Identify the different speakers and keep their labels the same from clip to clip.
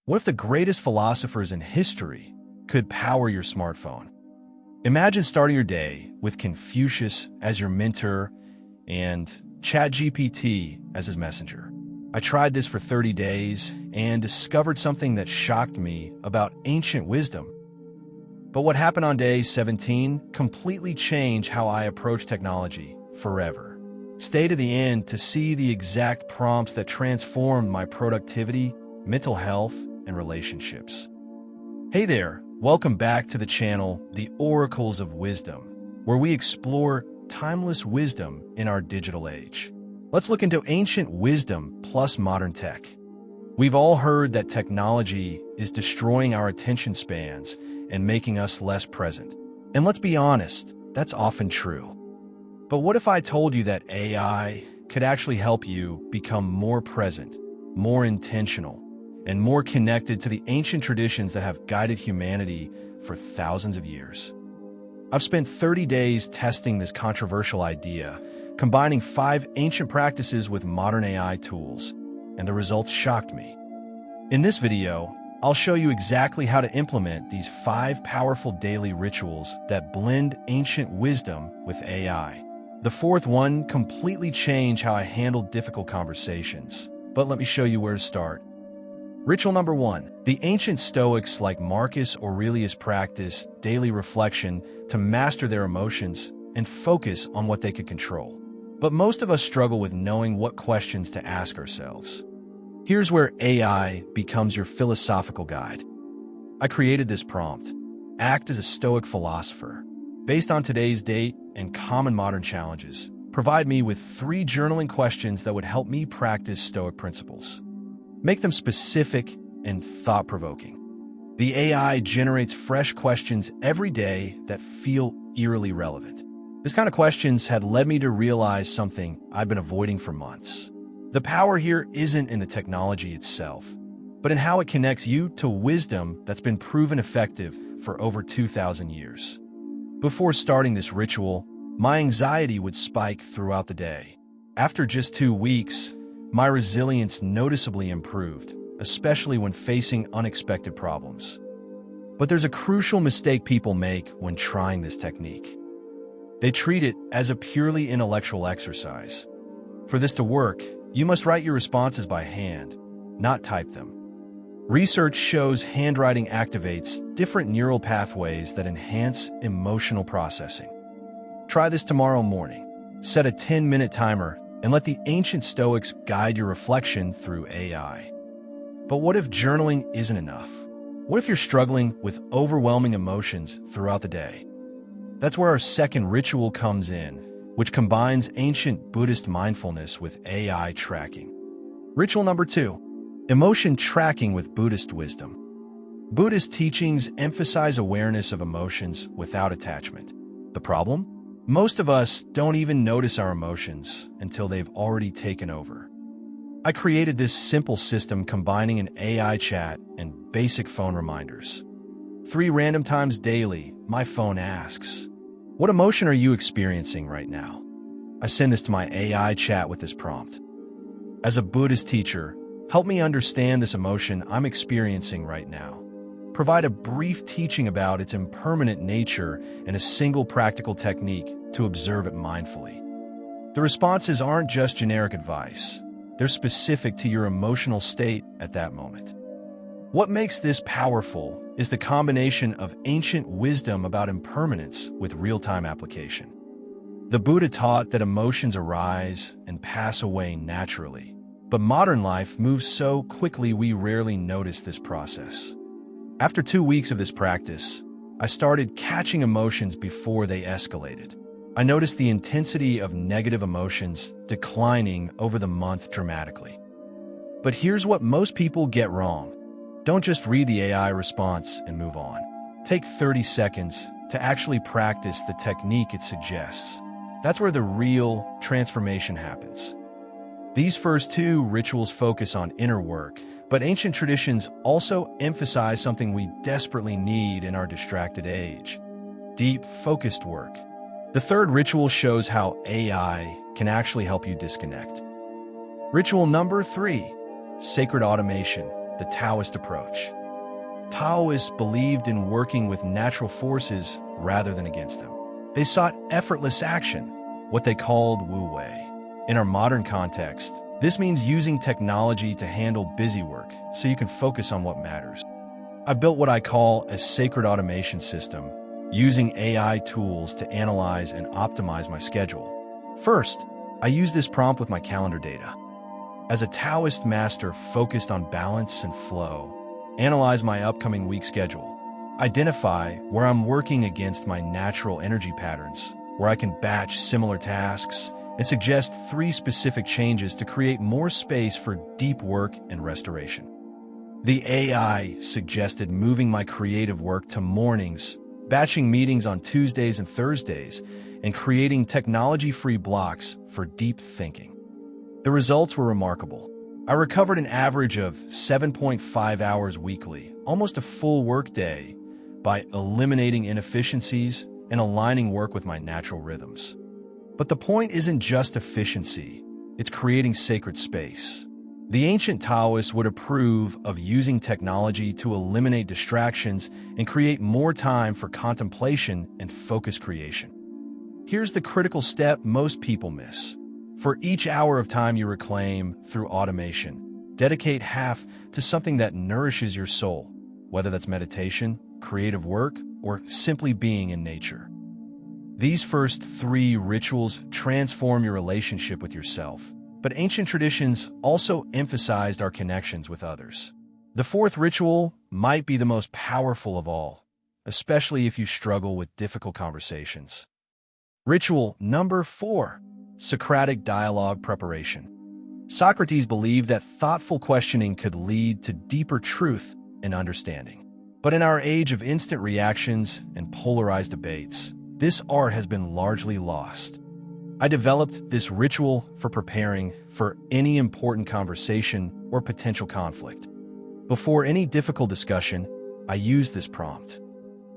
Speaker 1: What if the greatest philosophers in history could power your smartphone? Imagine starting your day with Confucius as your mentor and ChatGPT as his messenger. I tried this for 30 days and discovered something that shocked me about ancient wisdom. But what happened on day 17 completely changed how I approach technology forever. Stay to the end to see the exact prompts that transformed my productivity, mental health, and relationships. Hey there, welcome back to the channel, The Oracles of Wisdom, where we explore timeless wisdom in our digital age. Let's look into ancient wisdom plus modern tech. We've all heard that technology is destroying our attention spans and making us less present. And let's be honest, that's often true. But what if I told you that AI could actually help you become more present, more intentional, and more connected to the ancient traditions that have guided humanity for thousands of years? I've spent 30 days testing this controversial idea, combining 5 ancient practices with modern AI tools, and the results shocked me. In this video, I'll show you exactly how to implement these 5 powerful daily rituals that blend ancient wisdom with AI. The 4th one completely changed how I handled difficult conversations, but let me show you where to start. Ritual number 1. The ancient Stoics like Marcus Aurelius practiced daily reflection to master their emotions and focus on what they could control. But most of us struggle with knowing what questions to ask ourselves. Here's where AI becomes your philosophical guide. I created this prompt: act as a Stoic philosopher. Based on today's date and common modern challenges, provide me with 3 journaling questions that would help me practice Stoic principles. Make them specific and thought-provoking. The AI generates fresh questions every day that feel eerily relevant. This kind of questions had led me to realize something I've been avoiding for months. The power here isn't in the technology itself, but in how it connects you to wisdom that's been proven effective for over 2,000 years. Before starting this ritual, my anxiety would spike throughout the day. After just 2 weeks, my resilience noticeably improved, especially when facing unexpected problems. But there's a crucial mistake people make when trying this technique. They treat it as a purely intellectual exercise. For this to work, you must write your responses by hand, not type them. Research shows handwriting activates different neural pathways that enhance emotional processing. Try this tomorrow morning. Set a 10-minute timer and let the ancient Stoics guide your reflection through AI. But what if journaling isn't enough? What if you're struggling with overwhelming emotions throughout the day? That's where our second ritual comes in, which combines ancient Buddhist mindfulness with AI tracking. Ritual number 2, emotion tracking with Buddhist wisdom. Buddhist teachings emphasize awareness of emotions without attachment. The problem? Most of us don't even notice our emotions until they've already taken over. I created this simple system combining an AI chat and basic phone reminders. 3 random times daily, my phone asks, "What emotion are you experiencing right now?" I send this to my AI chat with this prompt: as a Buddhist teacher, help me understand this emotion I'm experiencing right now. Provide a brief teaching about its impermanent nature and a single practical technique to observe it mindfully. The responses aren't just generic advice. They're specific to your emotional state at that moment. What makes this powerful is the combination of ancient wisdom about impermanence with real-time application. The Buddha taught that emotions arise and pass away naturally, but modern life moves so quickly we rarely notice this process. After 2 weeks of this practice, I started catching emotions before they escalated. I noticed the intensity of negative emotions declining over the month dramatically. But here's what most people get wrong. Don't just read the AI response and move on. Take 30 seconds to actually practice the technique it suggests. That's where the real transformation happens. These first 2 rituals focus on inner work, but ancient traditions also emphasize something we desperately need in our distracted age: deep, focused work. The 3rd ritual shows how AI can actually help you disconnect. Ritual number 3, sacred automation the Taoist approach. Taoists believed in working with natural forces rather than against them. They sought effortless action, what they called Wu Wei. In our modern context, this means using technology to handle busy work so you can focus on what matters. I built what I call a sacred automation system, using AI tools to analyze and optimize my schedule. First, I use this prompt with my calendar data. As a Taoist master focused on balance and flow, analyze my upcoming week schedule. Identify where I'm working against my natural energy patterns, where I can batch similar tasks, and suggest 3 specific changes to create more space for deep work and restoration. The AI suggested moving my creative work to mornings, batching meetings on Tuesdays and Thursdays, and creating technology-free blocks for deep thinking. The results were remarkable. I recovered an average of 7.5 hours weekly, almost a full workday, by eliminating inefficiencies and aligning work with my natural rhythms. But the point isn't just efficiency, it's creating sacred space. The ancient Taoists would approve of using technology to eliminate distractions and create more time for contemplation and focused creation. Here's the critical step most people miss. For each hour of time you reclaim through automation, dedicate half to something that nourishes your soul, whether that's meditation, creative work, or simply being in nature. These first 3 rituals transform your relationship with yourself, but ancient traditions also emphasized our connections with others. The 4th ritual might be the most powerful of all, especially if you struggle with difficult conversations. Ritual number 4, Socratic dialogue preparation. Socrates believed that thoughtful questioning could lead to deeper truth and understanding. But in our age of instant reactions and polarized debates, this art has been largely lost. I developed this ritual for preparing for any important conversation or potential conflict. Before any difficult discussion, I use this prompt.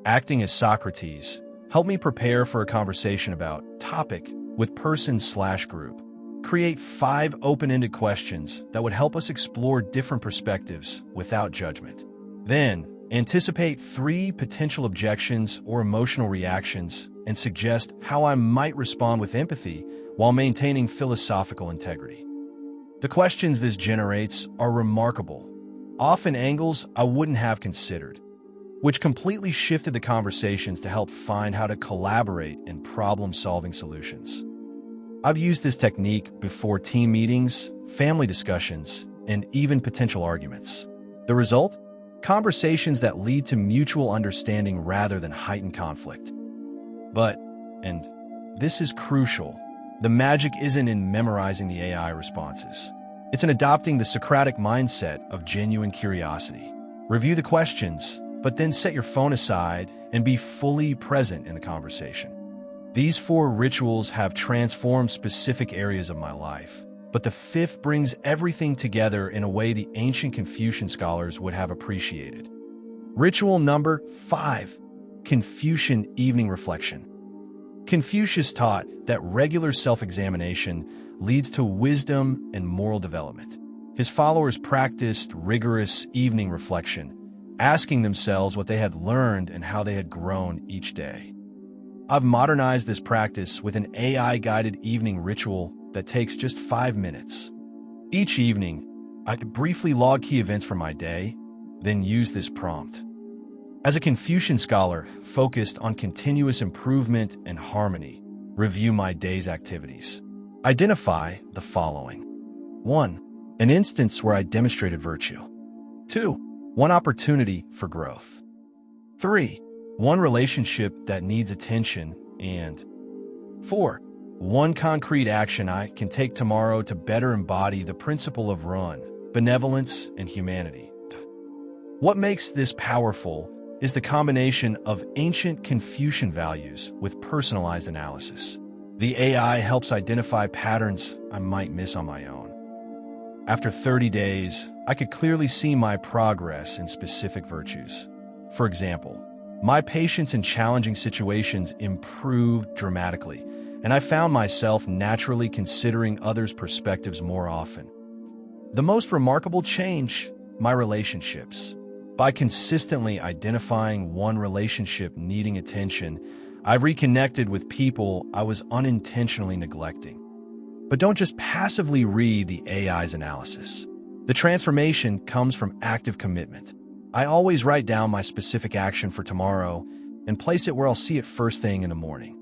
Speaker 1: Acting as Socrates, help me prepare for a conversation about topic with person/group. Create 5 open-ended questions that would help us explore different perspectives without judgment. Then, anticipate 3 potential objections or emotional reactions and suggest how I might respond with empathy while maintaining philosophical integrity. The questions this generates are remarkable, often angles I wouldn't have considered, which completely shifted the conversations to help find how to collaborate in problem-solving solutions. I've used this technique before team meetings, family discussions, and even potential arguments. The result? Conversations that lead to mutual understanding rather than heightened conflict. But, and this is crucial, the magic isn't in memorizing the AI responses. It's in adopting the Socratic mindset of genuine curiosity. Review the questions, but then set your phone aside and be fully present in the conversation. These 4 rituals have transformed specific areas of my life, but the 5th brings everything together in a way the ancient Confucian scholars would have appreciated. Ritual number 5, Confucian evening reflection. Confucius taught that regular self-examination leads to wisdom and moral development. His followers practiced rigorous evening reflection, asking themselves what they had learned and how they had grown each day. I've modernized this practice with an AI-guided evening ritual that takes just 5 minutes. Each evening, I briefly log key events from my day, then use this prompt. As a Confucian scholar focused on continuous improvement and harmony, review my day's activities. Identify the following. 1. An instance where I demonstrated virtue. 2. One opportunity for growth. 3. One relationship that needs attention. And 4. One concrete action I can take tomorrow to better embody the principle of run, benevolence, and humanity. What makes this powerful is the combination of ancient Confucian values with personalized analysis. The AI helps identify patterns I might miss on my own. After 30 days, I could clearly see my progress in specific virtues. For example, my patience in challenging situations improved dramatically, and I found myself naturally considering others' perspectives more often. The most remarkable change my relationships. By consistently identifying one relationship needing attention, I've reconnected with people I was unintentionally neglecting. But don't just passively read the AI's analysis. The transformation comes from active commitment. I always write down my specific action for tomorrow and place it where I'll see it first thing in the morning.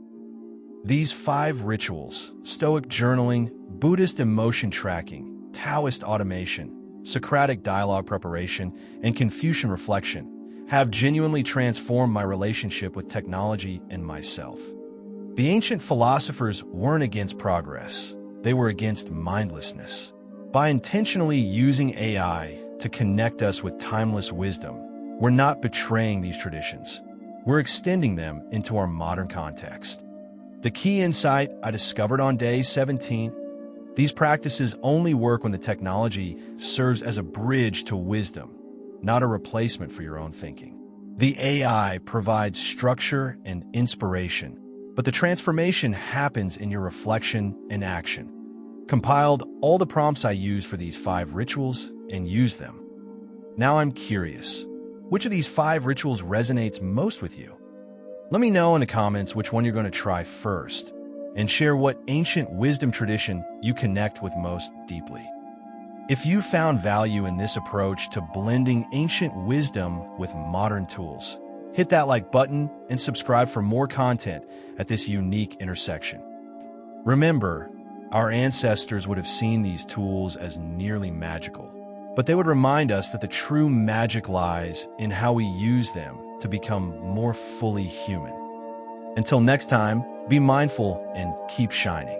Speaker 1: These 5 rituals, Stoic journaling, Buddhist emotion tracking, Taoist automation, Socratic dialogue preparation, and Confucian reflection, have genuinely transformed my relationship with technology and myself. The ancient philosophers weren't against progress. They were against mindlessness. By intentionally using AI to connect us with timeless wisdom, we're not betraying these traditions. We're extending them into our modern context. The key insight I discovered on day 17: these practices only work when the technology serves as a bridge to wisdom, not a replacement for your own thinking. The AI provides structure and inspiration, but the transformation happens in your reflection and action. Compiled all the prompts I use for these 5 rituals and use them. Now I'm curious, which of these 5 rituals resonates most with you? Let me know in the comments which one you're going to try first, and share what ancient wisdom tradition you connect with most deeply. If you found value in this approach to blending ancient wisdom with modern tools, hit that like button and subscribe for more content at this unique intersection. Remember, our ancestors would have seen these tools as nearly magical, but they would remind us that the true magic lies in how we use them to become more fully human. Until next time, be mindful and keep shining.